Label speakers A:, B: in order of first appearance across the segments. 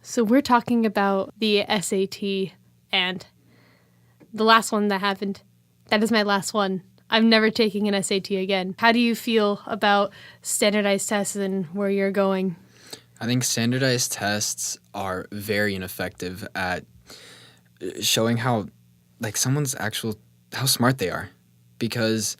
A: So we're talking about the SAT and the last one that happened. That is my last one. I'm never taking an SAT again. How do you feel about standardized tests and where you're going?
B: I think standardized tests are very ineffective at showing how smart they are, because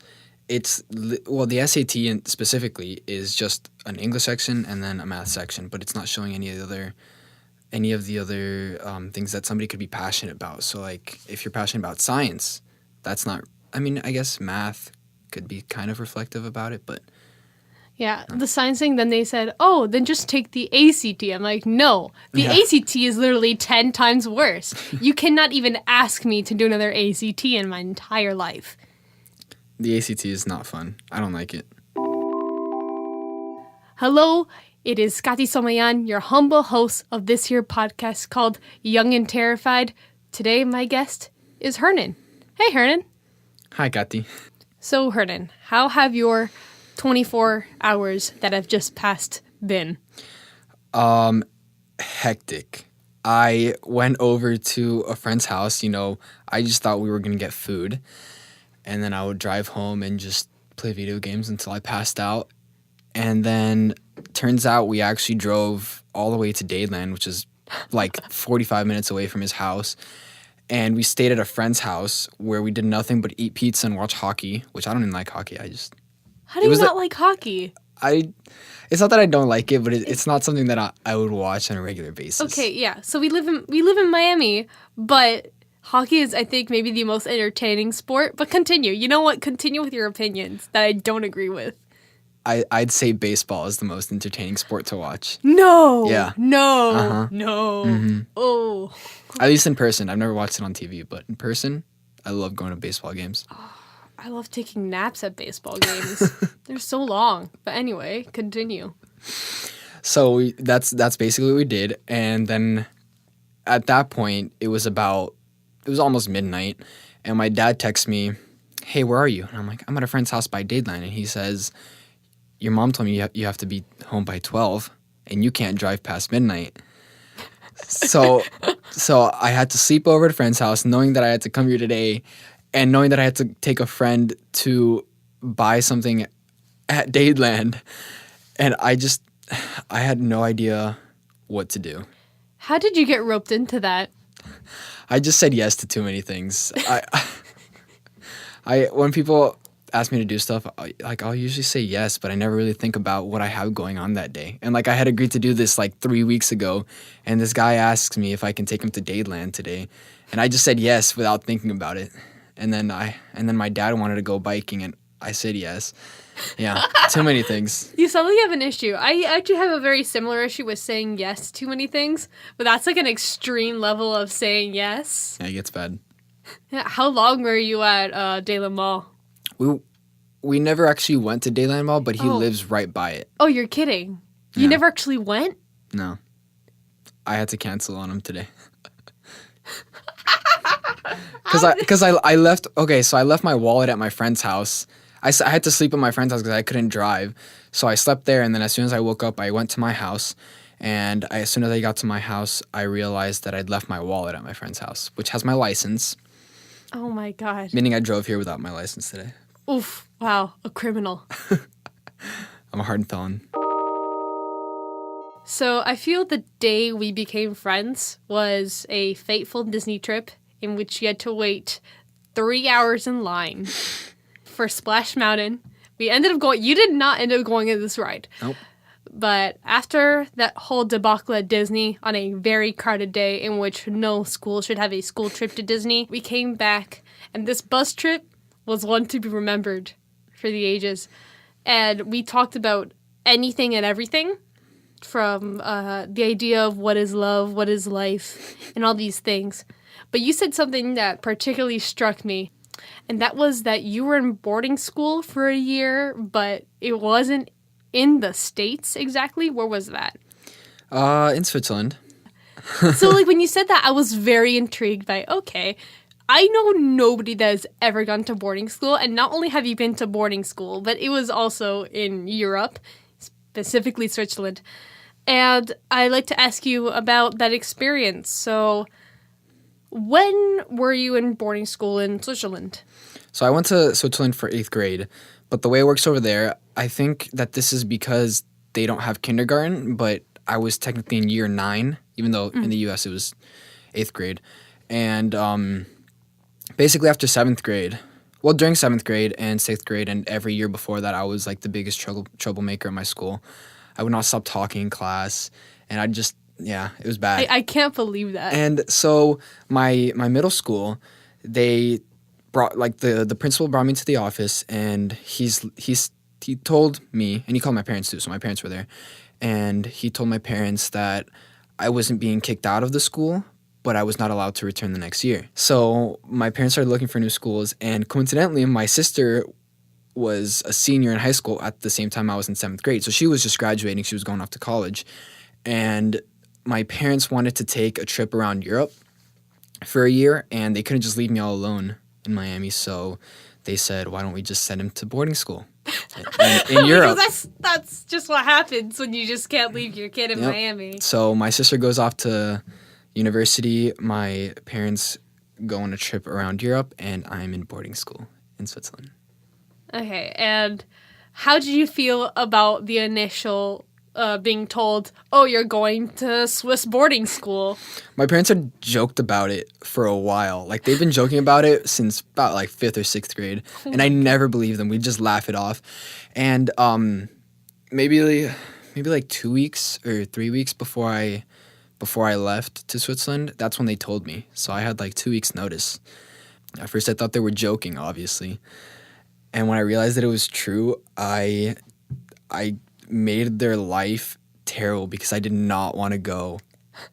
B: the SAT specifically is just an English section and then a math section, but it's not showing any of the other things that somebody could be passionate about. So like if you're passionate about science, that's not. I mean, I guess math could be kind of reflective about it, but.
A: Yeah, the science thing, then they said, oh, then just take the ACT. I'm like, no, the ACT is literally 10 times worse. You cannot even ask me to do another ACT in my entire life.
B: The ACT is not fun. I don't like it.
A: Hello, it is Katy Someillan, your humble host of this here podcast called Young and Terrified. Today, my guest is Hernan. Hey, Hernan.
B: Hi, Katy.
A: So, Hernan, how have your 24 hours that have just passed been?
B: Hectic. I went over to a friend's house. I just thought we were going to get food. And then I would drive home and just play video games until I passed out. And then turns out we actually drove all the way to Dadeland, which is like 45 minutes away from his house. And we stayed at a friend's house where we did nothing but eat pizza and watch hockey, which I don't even like hockey.
A: How do you not like hockey?
B: It's not that I don't like it, but it's not something that I would watch on a regular basis.
A: Okay, yeah. So we live in Miami, but hockey is, I think, maybe the most entertaining sport. But continue. You know what? Continue with your opinions that I don't agree with.
B: I'd say baseball is the most entertaining sport to watch.
A: No.
B: Yeah.
A: No.
B: Uh-huh.
A: No.
B: Mm-hmm.
A: Oh.
B: At least in person. I've never watched it on TV, but in person, I love going to baseball games.
A: I love taking naps at baseball games. They're so long. But anyway, continue.
B: So that's basically what we did. And then at that point, it was almost midnight. And my dad texts me, hey, where are you? And I'm like, I'm at a friend's house by Dadeland. And he says, your mom told me you have to be home by 12 and you can't drive past midnight. So I had to sleep over at a friend's house knowing that I had to come here today. And knowing that I had to take a friend to buy something at Dadeland, and I had no idea what to do.
A: How did you get roped into that?
B: I just said yes to too many things. When people ask me to do stuff, I'll usually say yes, but I never really think about what I have going on that day. And I had agreed to do this 3 weeks ago, and this guy asks me if I can take him to Dadeland today, and I just said yes without thinking about it. And then my dad wanted to go biking, and I said yes. Yeah, too many things.
A: You sound like you have an issue. I actually have a very similar issue with saying yes to too many things, but that's an extreme level of saying yes.
B: Yeah, it gets bad.
A: Yeah, how long were you at Dadeland Mall?
B: We never actually went to Dadeland Mall, but he lives right by it.
A: Oh, you're kidding. You never actually went?
B: No. I had to cancel on him today. Because I left. Okay, so I left my wallet at my friend's house. I had to sleep at my friend's house because I couldn't drive. So I slept there, and then as soon as I woke up, I went to my house. And as soon as I got to my house, I realized that I'd left my wallet at my friend's house, which has my license.
A: Oh my God.
B: Meaning I drove here without my license today.
A: Oof. Wow. A criminal.
B: I'm a hardened felon.
A: So I feel the day we became friends was a fateful Disney trip in which you had to wait 3 hours in line for Splash Mountain. You did not end up going on this ride.
B: Nope.
A: But after that whole debacle at Disney on a very crowded day in which no school should have a school trip to Disney, we came back, and this bus trip was one to be remembered for the ages. And we talked about anything and everything, from the idea of what is love, what is life, and all these things. But you said something that particularly struck me, and that was that you were in boarding school for a year, but it wasn't in the States exactly. Where was that?
B: In Switzerland.
A: So, when you said that, I was very intrigued by, okay, I know nobody that has ever gone to boarding school, and not only have you been to boarding school, but it was also in Europe, specifically Switzerland. And I'd like to ask you about that experience. So, when were you in boarding school in Switzerland?
B: So I went to Switzerland for 8th grade, but the way it works over there, I think that this is because they don't have kindergarten, but I was technically in year 9, even though in the U.S. it was 8th grade. And basically after 7th grade, well, during 7th grade and 6th grade and every year before that, I was like the biggest troublemaker in my school. I would not stop talking in class, and it was bad.
A: I can't believe that.
B: And so my middle school, they brought the principal brought me to the office, and he told me, and he called my parents too, so my parents were there, and he told my parents that I wasn't being kicked out of the school, but I was not allowed to return the next year. So my parents started looking for new schools, and coincidentally, my sister was a senior in high school at the same time I was in 7th grade. So she was just graduating. She was going off to college. And my parents wanted to take a trip around Europe for a year, and they couldn't just leave me all alone in Miami. So they said, why don't we just send him to boarding school in Europe?
A: Because that's just what happens when you just can't leave your kid in Miami.
B: So my sister goes off to university. My parents go on a trip around Europe, and I'm in boarding school in Switzerland.
A: Okay, and how did you feel about the initial being told, oh, you're going to Swiss boarding school?
B: My parents had joked about it for a while. Like, they've been joking about it since about, 5th or 6th grade, and I never believed them. We'd just laugh it off. And maybe 2 weeks or 3 weeks before I left to Switzerland, that's when they told me. So I had, 2 weeks' notice. At first, I thought they were joking, obviously. And when I realized that it was true, I made their life terrible because I did not want to go.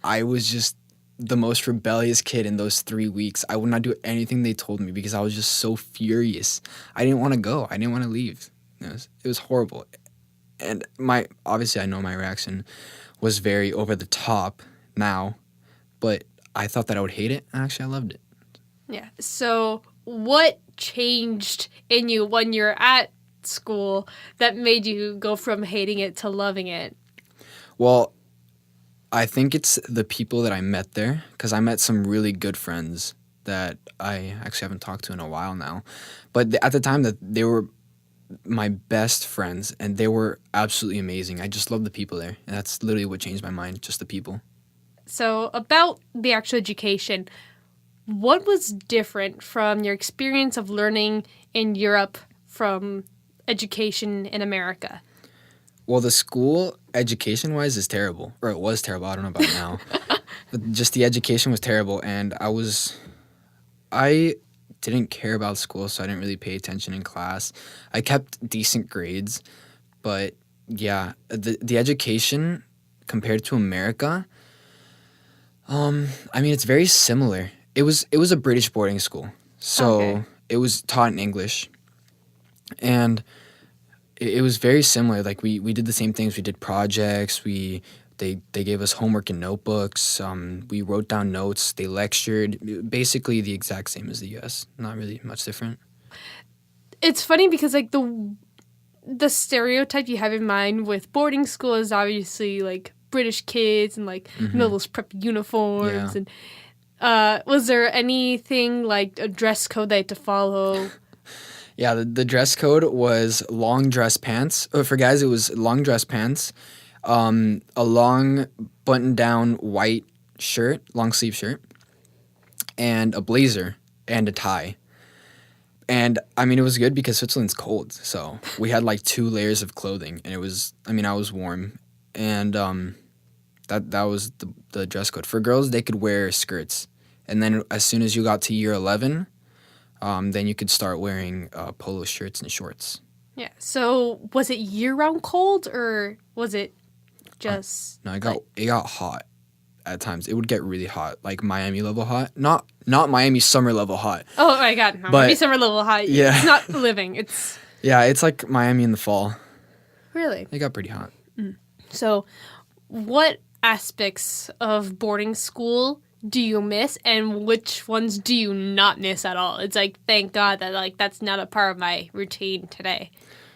B: I was just the most rebellious kid in those 3 weeks. I would not do anything they told me because I was just so furious. I didn't want to go. I didn't want to leave. It was horrible. And obviously I know my reaction was very over the top now, but I thought that I would hate it. Actually, I loved it.
A: Yeah. So what changed in you when you're at school that made you go from hating it to loving it?
B: Well, I think it's the people that I met there, because I met some really good friends that I actually haven't talked to in a while now. But at the time, that they were my best friends, and they were absolutely amazing. I just love the people there, and that's literally what changed my mind, just the people.
A: So about the actual education, what was different from your experience of learning in Europe from education in America?
B: Well, the school, education-wise, is terrible. Or it was terrible. I don't know about now. But just the education was terrible, and I didn't care about school, so I didn't really pay attention in class. I kept decent grades, but yeah, the education compared to America, it's very similar. It was a British boarding school, so It was taught in English, and it was very similar. Like we did the same things. We did projects. They gave us homework and notebooks. We wrote down notes. They lectured. Basically the exact same as the U.S. Not really much different.
A: It's funny because the stereotype you have in mind with boarding school is obviously British kids and those prep uniforms.
B: Yeah.
A: And was there anything like a dress code they had to follow?
B: Yeah, the dress code was long dress pants. For guys, it was long dress pants, a long button-down white shirt, long sleeve shirt, and a blazer and a tie. And, it was good because Switzerland's cold, so we had 2 layers of clothing, and it was, I was warm. And that was the dress code. For girls, they could wear skirts. And then as soon as you got to year 11, then you could start wearing polo shirts and shorts.
A: Yeah. So was it year-round cold, or was it just...
B: No, it got hot at times. It would get really hot, like Miami level hot. Not Miami summer level hot.
A: Oh my God, no.
B: But,
A: Miami summer level hot.
B: Yeah.
A: It's not living. It's...
B: Yeah, it's like Miami in the fall.
A: Really?
B: It got pretty hot.
A: So what aspects of boarding school do you miss, and which ones do you not miss at all? It's thank God that that's not a part of my routine today.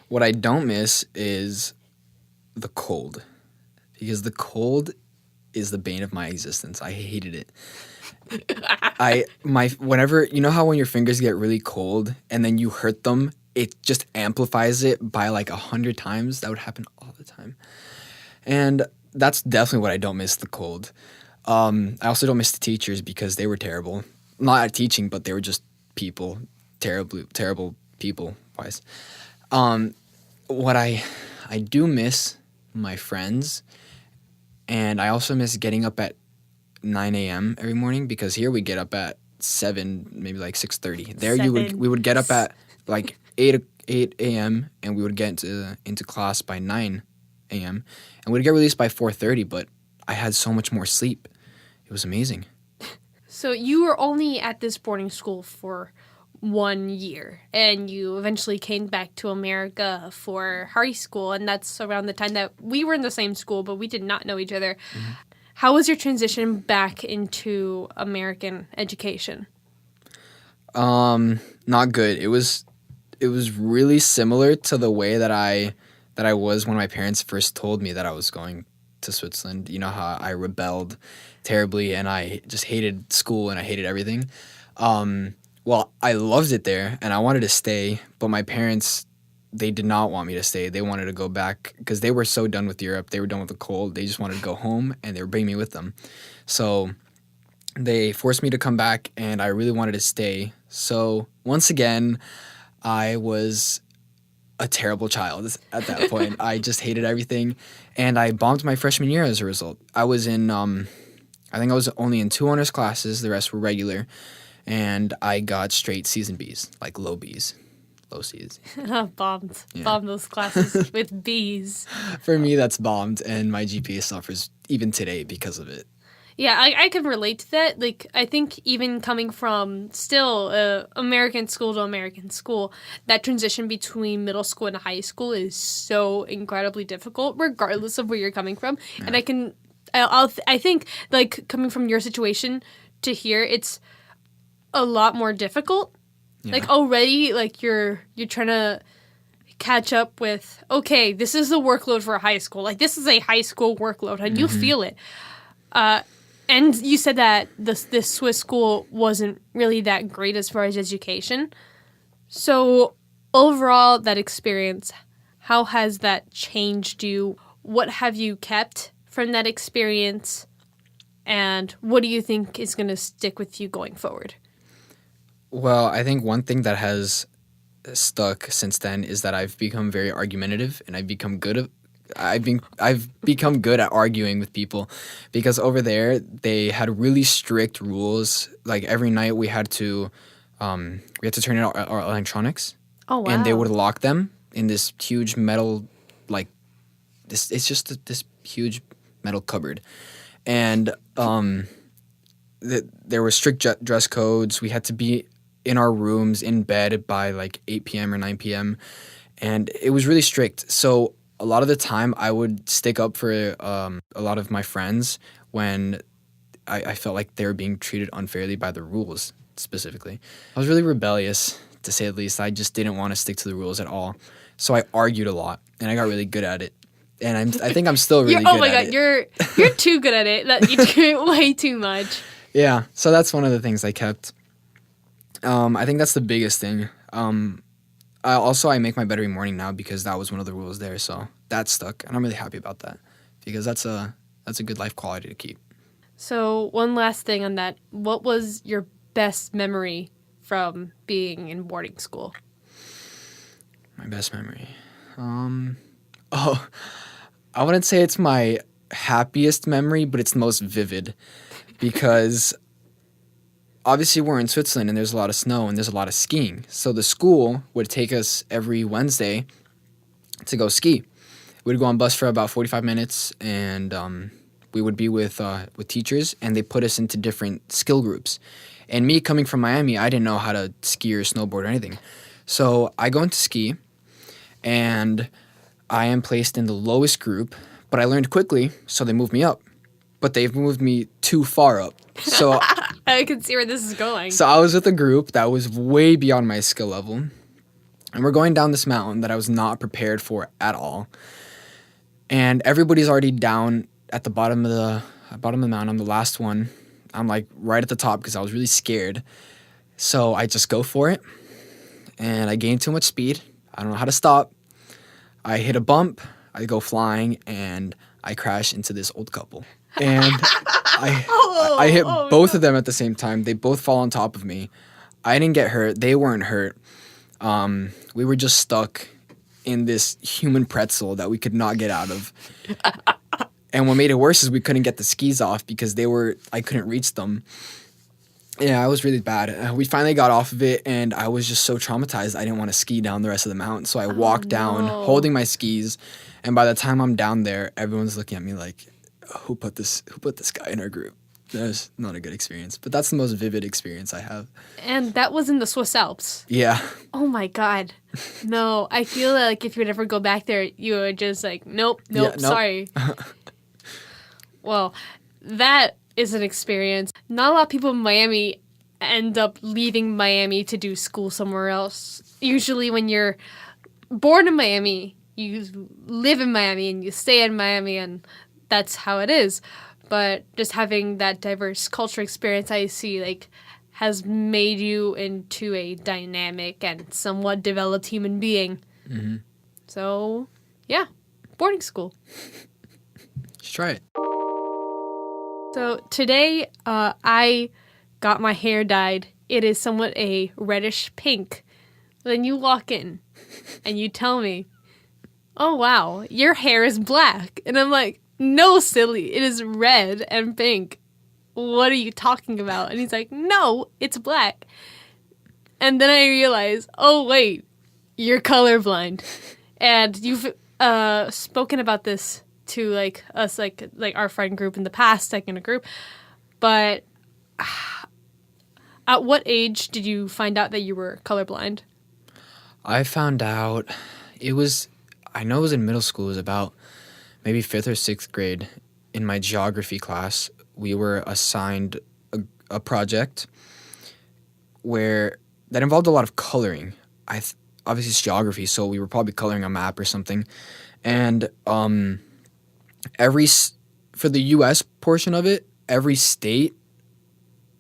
B: What I don't miss is the cold, because the cold is the bane of my existence. I hated it. Whenever, you know how when your fingers get really cold and then you hurt them, it just amplifies it by like 100 times. That would happen all the time. And that's definitely what I don't miss, the cold. I also don't miss the teachers because they were terrible. Not at teaching, but they were just people, terrible people wise. What I do miss my friends, and I also miss getting up at 9 a.m. every morning, because here we get up at 7, maybe like 6:30. There we would get up at like 8 a.m. and we would get into class by 9 a.m. and we'd get released by 4:30, but I had so much more sleep. It was amazing.
A: So you were only at this boarding school for 1 year, and you eventually came back to America for high school, and that's around the time that we were in the same school, but we did not know each other. Mm-hmm. How was your transition back into American education?
B: Not good. It was really similar to the way that I was when my parents first told me that I was going to Switzerland. You know how I rebelled terribly and I just hated school and I hated everything. Well, I loved it there and I wanted to stay, but my parents, they did not want me to stay. They wanted to go back because they were so done with Europe. They were done with the cold. They just wanted to go home and they were bringing me with them. So they forced me to come back and I really wanted to stay. So once again, I was a terrible child at that point. I just hated everything and I bombed my freshman year as a result. I was in, I think I was only in 2 honors classes. The rest were regular. And I got straight C's and B's, like low B's, low C's.
A: Bombed. Yeah. Bombed those classes with B's.
B: For me, that's bombed, and my GPA suffers even today because of it.
A: Yeah, I can relate to that. Like, I think even coming from still American school to American school, that transition between middle school and high school is so incredibly difficult, regardless of where you're coming from. Yeah. And I think, like, coming from your situation to here, it's a lot more difficult. Yeah. Like already, like you're trying to catch up with, okay, this is the workload for a high school. Like this is a high school workload and you feel it. And you said that this Swiss school wasn't really that great as far as education. So overall, that experience, how has that changed you? What have you kept from that experience? And what do you think is going to stick with you going forward?
B: Well, I think one thing that has stuck since then is that I've become very argumentative, and I've become good at arguing with people, because over there they had really strict rules. Like every night we had to turn in our electronics.
A: Oh wow!
B: And they would lock them in this huge metal, like this. It's just this huge metal cupboard, and there were strict dress codes. We had to be in our rooms in bed by like 8 p.m. or 9 p.m. And it was really strict. So a lot of the time I would stick up for a lot of my friends when I felt like they were being treated unfairly by the rules specifically. I was really rebellious, to say the least. I just didn't want to stick to the rules at all. So I argued a lot and I got really good at it. And I think I'm still really good at it.
A: Oh my God, you're too good at it. That you do way too much.
B: Yeah, so that's one of the things I kept. I think that's the biggest thing. I make my bed every morning now because that was one of the rules there, so that stuck, and I'm really happy about that because that's a good life quality to keep.
A: So one last thing on that, what was your best memory from being in boarding school?
B: My best memory, I wouldn't say it's my happiest memory, but it's the most vivid because obviously we're in Switzerland and there's a lot of snow and there's a lot of skiing. So the school would take us every Wednesday to go ski. We'd go on bus for about 45 minutes and we would be with teachers, and they put us into different skill groups. And me coming from Miami, I didn't know how to ski or snowboard or anything. So I go into ski and I am placed in the lowest group, but I learned quickly, so they moved me up. But they've moved me too far up. So
A: I can see where this is going.
B: So I was with a group that was way beyond my skill level. And we're going down this mountain that I was not prepared for at all. and everybody's already down at the bottom of the mountain. I'm the last one. I'm like right at the top because I was really scared. So I just go for it, and I gain too much speed. I don't know how to stop. I hit a bump. I go flying, and I crash into this old couple. And I hit both of them at the same time. They both fall on top of me. I didn't get hurt. They weren't hurt. We were just stuck in this human pretzel that we could not get out of. And what made it worse is we couldn't get the skis off because I couldn't reach them. Yeah, it was really bad. We finally got off of it, and I was just so traumatized. I didn't want to ski down the rest of the mountain. So I walked down holding my skis. And by the time I'm down there, everyone's looking at me like, who put this guy in our group? That's not a good experience. But that's the most vivid experience I have.
A: And that was in the Swiss Alps.
B: Yeah.
A: Oh my God. No, I feel like if you would ever go back there, you would just like, nope,
B: Yeah, nope.
A: sorry. Well, that is an experience. Not a lot of people in Miami end up leaving Miami to do school somewhere else. Usually when you're born in Miami, you live in Miami and you stay in Miami, and that's how it is. But just having that diverse culture experience, I see, like, has made you into a dynamic and somewhat developed human being.
B: Mm-hmm.
A: So, yeah, boarding school.
B: Just try it.
A: So today, I got my hair dyed. It is somewhat a reddish pink. Then you walk in and you tell me, oh, wow, your hair is black. And I'm like, no, silly, it is red and pink. What are you talking about? And he's like, no, it's black. And then I realize, oh, wait, you're colorblind. And you've spoken about this to like us, like our friend group in the past, like in a group. But at what age did you find out that you were colorblind?
B: I found out I know it was in middle school. It was about maybe 5th or 6th grade. In my geography class, we were assigned a project that involved a lot of coloring. Obviously it's geography, so we were probably coloring a map or something. And for the U.S. portion of it, every state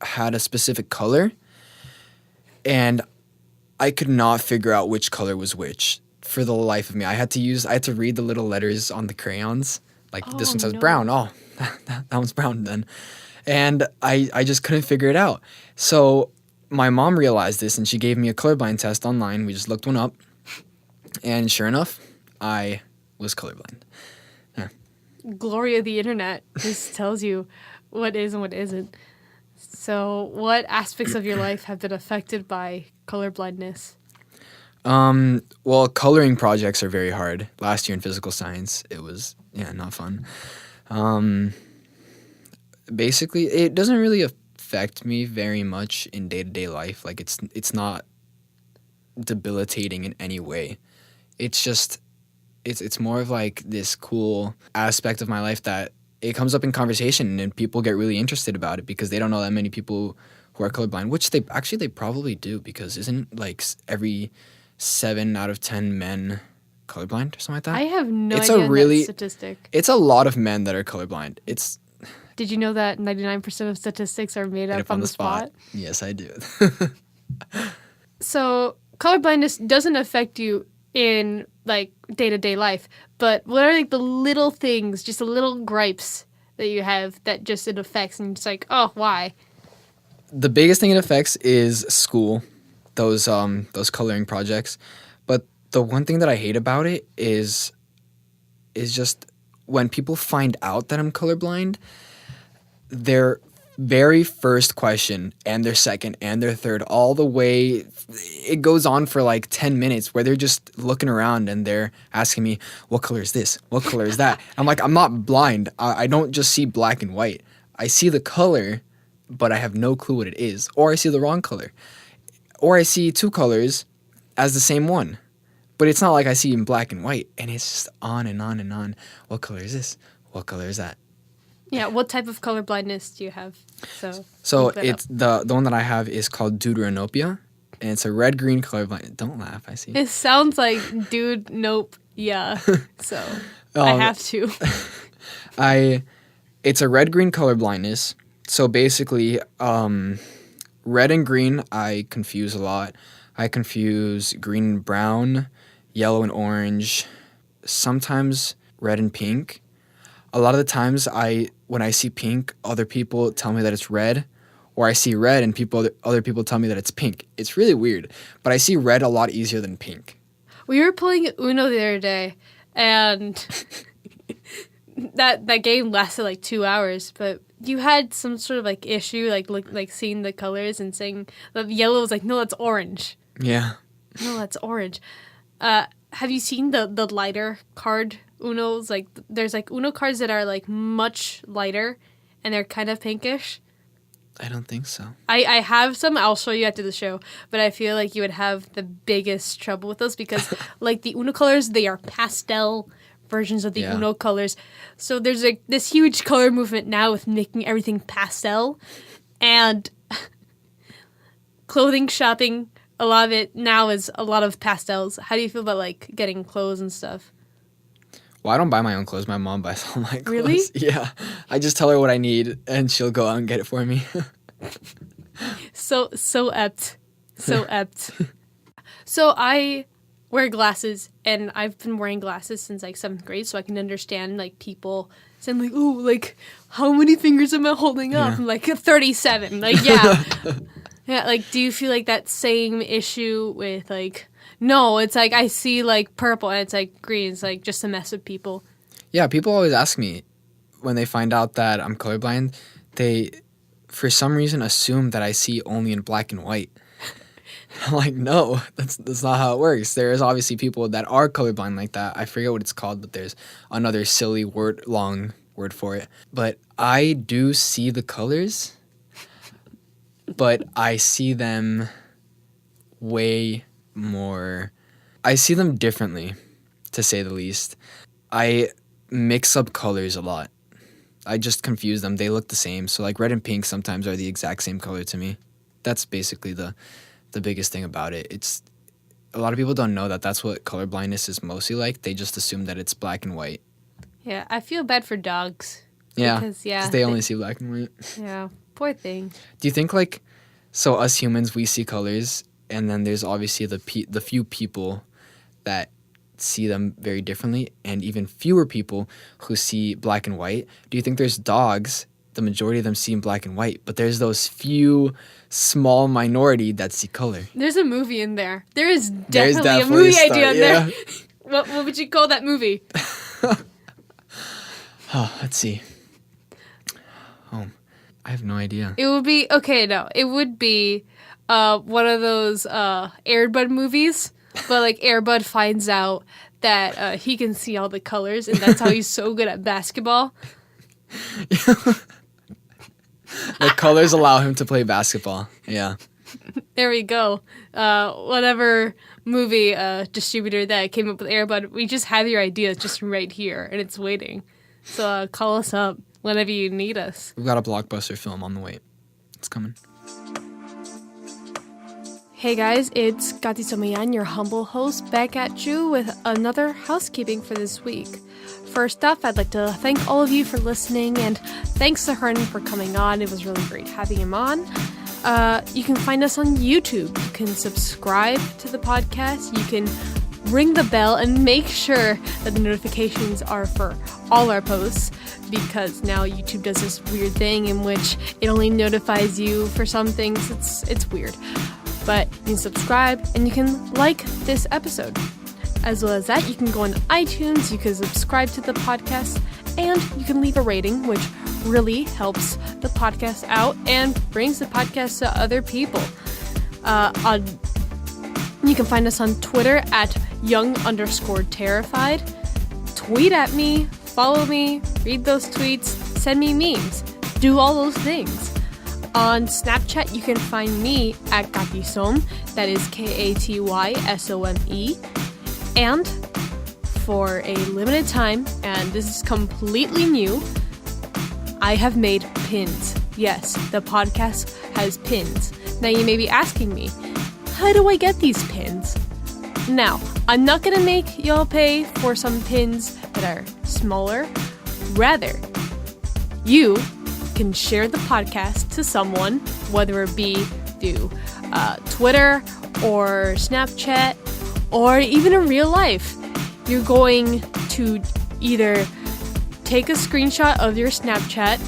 B: had a specific color, and I could not figure out which color was which for the life of me. I had to read the little letters on the crayons. Like, this one says brown. Oh, that one's brown then. And I just couldn't figure it out. So my mom realized this, and she gave me a colorblind test online. We just looked one up. And sure enough, I was colorblind. Yeah.
A: Glory of the internet just tells you what is and what isn't. So what aspects of your life have been affected by colorblindness?
B: Well, coloring projects are very hard. Last year in physical science, it was, not fun. Basically, it doesn't really affect me very much in day-to-day life. Like, it's not debilitating in any way. It's just, it's more of like this cool aspect of my life that it comes up in conversation and people get really interested about it because they don't know that many people who are colorblind, which they probably do, because isn't like every 7 out of 10 men colorblind or something like that?
A: I have no idea that statistic.
B: It's a lot of men that are colorblind.
A: Did you know that 99% of statistics are made up on the spot?
B: Yes, I do.
A: So colorblindness doesn't affect you in like day-to-day life, but what are like the little things, just the little gripes that you have that just it affects, and it's like, oh, why?
B: The biggest thing it affects is school, those coloring projects. But the one thing that I hate about it is just when people find out that I'm colorblind, their very first question and their second and their third, all the way, it goes on for like 10 minutes where they're just looking around and they're asking me, what color is this? What color is that? I'm like, I'm not blind. I don't just see black and white. I see the color, but I have no clue what it is. Or I see the wrong color. Or I see two colors as the same one. But it's not like I see in black and white. And it's just on and on and on. What color is this? What color is that?
A: Yeah, what type of color blindness do you have?
B: So it's the one that I have is called deuteranopia, and it's a red-green color blind. Don't laugh, I see.
A: It sounds like dude, nope, yeah. So I have to.
B: It's a red-green colorblindness. So basically, red and green I confuse a lot. I confuse green and brown, yellow and orange, sometimes red and pink. A lot of the times when I see pink, other people tell me that it's red, or I see red and other people tell me that it's pink. It's really weird, but I see red a lot easier than pink.
A: We were playing Uno the other day, and that game lasted like 2 hours, but you had some sort of like issue, like seeing the colors and saying the yellow was like, no, that's orange.
B: Yeah.
A: No, that's orange. Have you seen the lighter card Unos? Like, there's like Uno cards that are like much lighter, and they're kind of pinkish.
B: I don't think so.
A: I have some. I'll show you after the show. But I feel like you would have the biggest trouble with those because, like, the Uno colors, they are pastel versions of the Uno colors. So there's like this huge color movement now with making everything pastel. And clothing shopping, a lot of it now is a lot of pastels. How do you feel about, like, getting clothes and stuff?
B: Well, I don't buy my own clothes. My mom buys all my clothes.
A: Really?
B: Yeah. I just tell her what I need, and she'll go out and get it for me.
A: So apt. So apt. So I wear glasses, and I've been wearing glasses since, like, 7th grade, so I can understand, like, people saying, like, ooh, like, how many fingers am I holding up? I'm like, 37. Like, yeah. Yeah, like, do you feel like that same issue with, like... No, it's like I see like purple and it's like green. It's like just to mess with people.
B: Yeah, people always ask me when they find out that I'm colorblind, they, for some reason, assume that I see only in black and white. I'm like, no, that's not how it works. There is obviously people that are colorblind like that. I forget what it's called, but there's another silly long word for it. But I do see the colors, but I see them way more. I see them differently, to say the least. I mix up colors a lot. I just confuse them. They look the same. So like red and pink sometimes are the exact same color to me. That's basically the biggest thing about it. It's a lot of people don't know that that's what colorblindness is mostly like. They just assume that it's black and white.
A: Yeah, I feel bad for dogs.
B: Yeah, because they only see black and white.
A: Yeah, poor thing.
B: Do you think like, so us humans, we see colors, and then there's obviously the few people that see them very differently, and even fewer people who see black and white. Do you think there's dogs, the majority of them see in black and white, but there's those few small minority that see color?
A: There's a movie in there. There's definitely a movie idea in there. What would you call that movie?
B: Let's see. I have no idea.
A: It would be, okay, no. It would be one of those Air Bud movies, but like Air Bud finds out that he can see all the colors, and that's how he's so good at basketball.
B: The colors allow him to play basketball. Yeah.
A: There we go. Whatever movie distributor that came up with Air Bud, we just have your ideas just right here, and it's waiting. So call us up whenever you need us.
B: We've got a blockbuster film on the way. It's coming.
A: Hey guys, it's Katy Someillan, your humble host, back at you with another housekeeping for this week. First off, I'd like to thank all of you for listening, and thanks to Hernan for coming on. It was really great having him on. You can find us on YouTube. You can subscribe to the podcast. You can ring the bell and make sure that the notifications are for all our posts, because now YouTube does this weird thing in which it only notifies you for some things. It's weird. But you can subscribe and you can like this episode. As well as that, you can go on iTunes, you can subscribe to the podcast, and you can leave a rating, which really helps the podcast out and brings the podcast to other people. You can find us on Twitter at young_terrified. Tweet at me, follow me, read those tweets, send me memes. Do all those things. On Snapchat, you can find me at Katysom, that is KATYSOME. And for a limited time, and this is completely new, I have made pins. Yes, the podcast has pins. Now you may be asking me, how do I get these pins? Now, I'm not going to make y'all pay for some pins that are smaller. Rather, you can share the podcast to someone, whether it be through Twitter or Snapchat or even in real life. You're going to either take a screenshot of your Snapchat,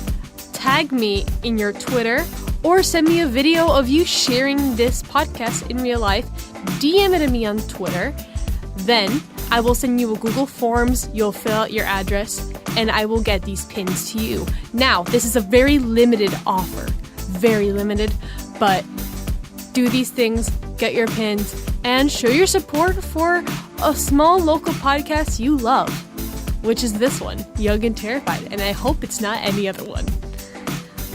A: tag me in your Twitter, or send me a video of you sharing this podcast in real life, DM it to me on Twitter. Then I will send you a Google Forms, you'll fill out your address, and I will get these pins to you. Now, this is a very limited offer. Very limited, but do these things, get your pins, and show your support for a small local podcast you love, which is this one, Young and Terrified, and I hope it's not any other one.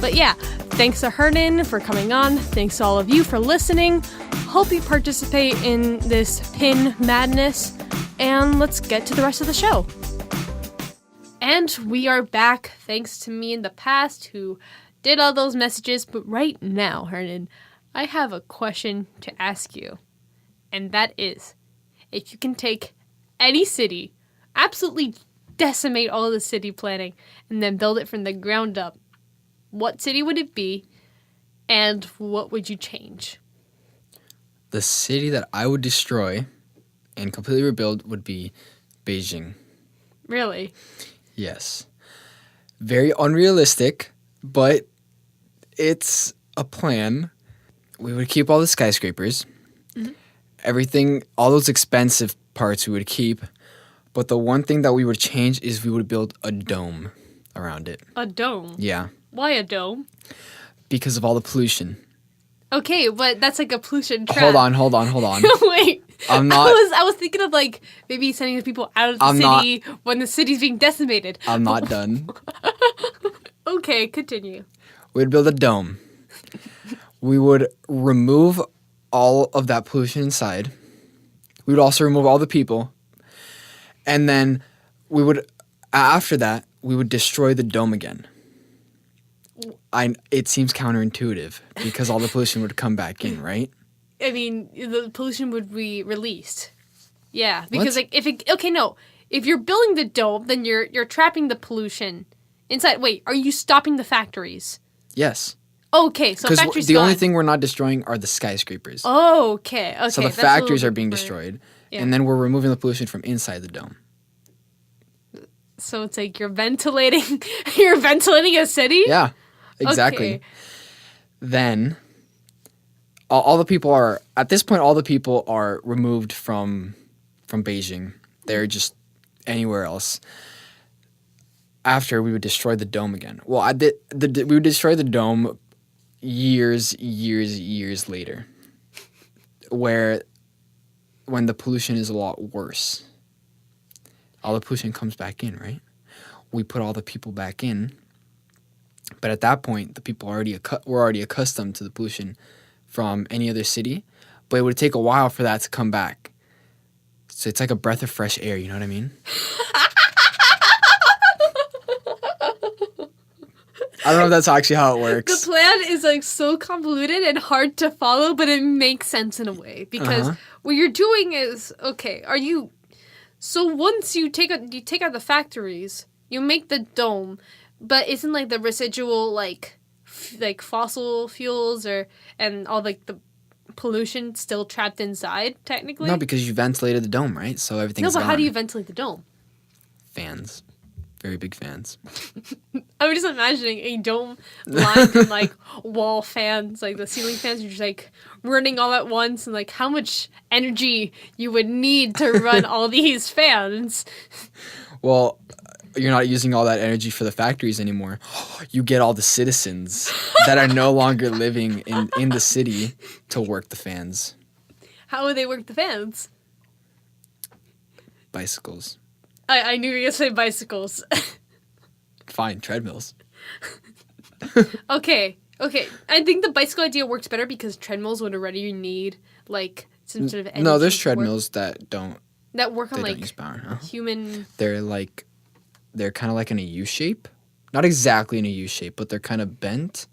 A: But yeah, thanks to Hernan for coming on. Thanks to all of you for listening. Hope you participate in this pin madness. And let's get to the rest of the show. And we are back, thanks to me in the past who did all those messages. But right now, Hernan, I have a question to ask you. And that is, if you can take any city, absolutely decimate all the city planning, and then build it from the ground up, what city would it be, and what would you change?
B: The city that I would destroy and completely rebuild would be Beijing.
A: Really?
B: Yes. Very unrealistic, but it's a plan. We would keep all the skyscrapers. Mm-hmm. Everything, all those expensive parts we would keep. But the one thing that we would change is we would build a dome around it.
A: A dome?
B: Yeah.
A: Why a dome?
B: Because of all the pollution.
A: Okay, but that's like a pollution trap.
B: Hold on.
A: Wait.
B: I'm not.
A: I was thinking of like maybe sending the people out of the city when the city's being decimated.
B: I'm not done.
A: Okay, continue.
B: We'd build a dome. We would remove all of that pollution inside. We would also remove all the people. And then after that, we would destroy the dome again. It seems counterintuitive because all the pollution would come back in, right?
A: I mean, the pollution would be released. Yeah, because if you're building the dome, then you're trapping the pollution inside. Wait, are you stopping the factories?
B: Yes.
A: Okay, so factories
B: because the only thing we're not destroying are the skyscrapers.
A: Oh, okay.
B: So the factories are being destroyed, and then we're removing the pollution from inside the dome.
A: So it's like you're ventilating a city?
B: Yeah, exactly.
A: Okay.
B: Then all the people are removed from Beijing. They're just anywhere else. After we would destroy the dome again. Well, we would destroy the dome years later, when the pollution is a lot worse. All the pollution comes back in, right? We put all the people back in, but at that point, the people were already accustomed to the pollution from any other city, but it would take a while for that to come back. So it's like a breath of fresh air, you know what I mean? I don't know if that's actually how it works.
A: The plan is like so convoluted and hard to follow, but it makes sense in a way because what you're doing is so once you take out the factories, you make the dome, but isn't like the residual like fossil fuels and all like the pollution still trapped inside technically?
B: No, because you ventilated the dome, right? So everything's gone.
A: How do you ventilate the dome?
B: Fans. Very big fans.
A: I'm just imagining a dome lined in like wall fans, like the ceiling fans. You're just like running all at once, and like how much energy you would need to run all these fans.
B: Well, you're not using all that energy for the factories anymore. You get all the citizens that are no longer living in the city to work the fans.
A: How would they work the fans?
B: Bicycles.
A: I knew you were going to say bicycles.
B: Fine, treadmills.
A: Okay. I think the bicycle idea works better because treadmills would already need, like, some sort of energy.
B: No, there's treadmills that don't...
A: That work on, like,
B: use power, no?
A: Human...
B: They're kind of like in a U shape. Not exactly in a U shape, but they're kind of bent.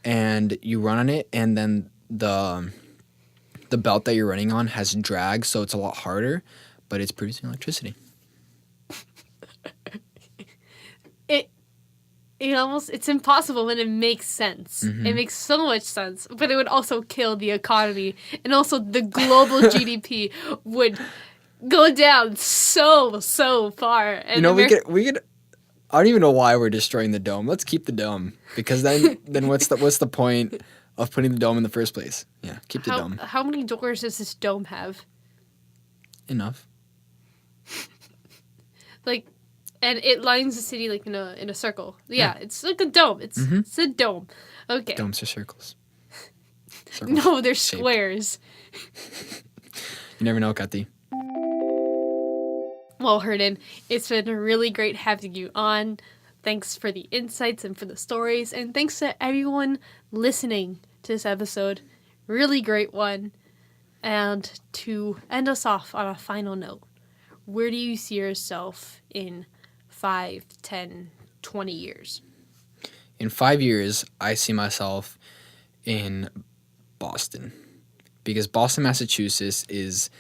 B: And you run on it, and then the belt that you're running on has drag, so it's a lot harder, but it's producing electricity.
A: it's impossible when it makes sense.
B: Mm-hmm.
A: It makes so much sense, but it would also kill the economy, and also the global GDP would go down so far. And
B: we could. I don't even know why we're destroying the dome. Let's keep the dome, because then what's the point of putting the dome in the first place? Yeah, keep the dome.
A: How many doors does this dome have?
B: Enough.
A: Like, and it lines the city like in a circle. Yeah, it's like a dome. It's a dome. Okay.
B: Domes are circles.
A: No, they're
B: shaped.
A: squares.
B: You never know, Katy.
A: Well, Hernan, it's been really great having you on. Thanks for the insights and for the stories, and thanks to everyone listening to this episode. Really great one. And to end us off on a final note, where do you see yourself in 5, 10, 20 years?
B: In 5 years, I see myself in Boston, because Boston, Massachusetts is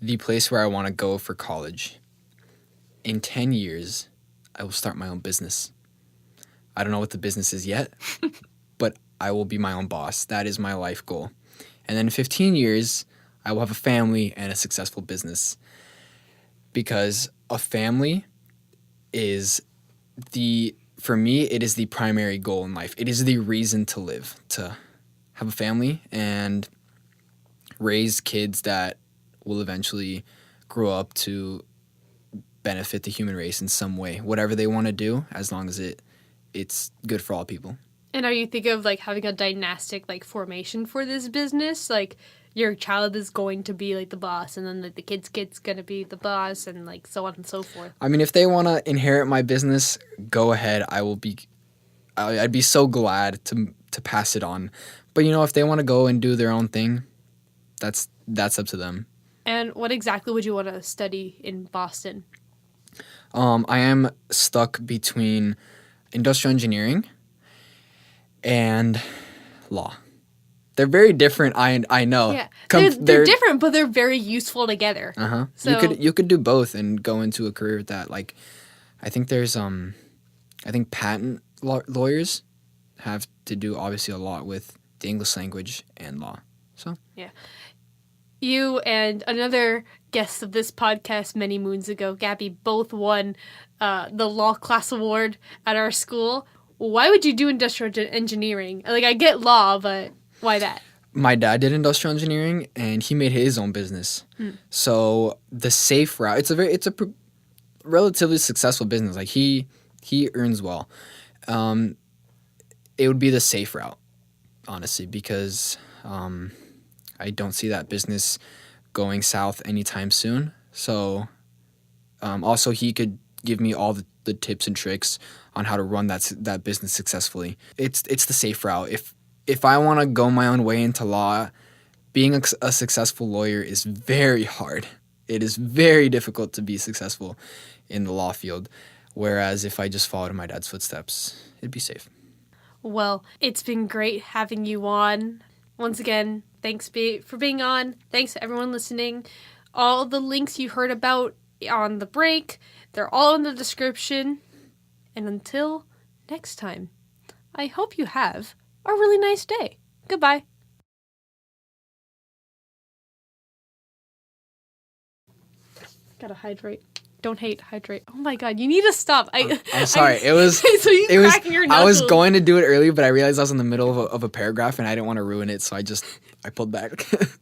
B: the place where I want to go for college. In 10 years, I will start my own business. I don't know what the business is yet, but I will be my own boss. That is my life goal. And then in 15 years, I will have a family and a successful business, because a family is for me, it is the primary goal in life. It is the reason to live, to have a family and raise kids that will eventually grow up to benefit the human race in some way, whatever they want to do, as long as it's good for all people.
A: And are you thinking of like having a dynastic like formation for this business? Like your child is going to be like the boss, and then like the kid's gonna be the boss, and like so on and so forth.
B: I mean, if they want to inherit my business, go ahead. I'd be so glad to pass it on. But if they want to go and do their own thing, that's up to them.
A: And what exactly would you want to study in Boston?
B: I am stuck between industrial engineering and law. They're very different. I know.
A: Yeah, they're different, but they're very useful together. So
B: you could do both and go into a career with that. Like, I think there's patent lawyers have to do obviously a lot with the English language and law. So
A: yeah. You and another guest of this podcast many moons ago, Gabby, both won the law class award at our school. Why would you do industrial engineering? Like, I get law, but why that?
B: My dad did industrial engineering, and he made his own business. So the safe route, it's a relatively successful business. Like, he earns well. It would be the safe route, honestly, because I don't see that business going south anytime soon. So also he could give me all the tips and tricks on how to run that business successfully. It's the safe route. If I want to go my own way into law, being a successful lawyer is very hard. It is very difficult to be successful in the law field. Whereas if I just followed in my dad's footsteps, it'd be safe.
A: Well, it's been great having you on. Once again, thanks for being on. Thanks to everyone listening. All the links you heard about on the break, they're all in the description. And until next time, I hope you have a really nice day. Goodbye. Gotta hydrate. Don't hate, hydrate. Oh my god, you need to stop. I'm
B: sorry. It was.
A: So you cracking your knuckles.
B: I was going to do it earlier, but I realized I was in the middle of a paragraph and I didn't want to ruin it, so I pulled back.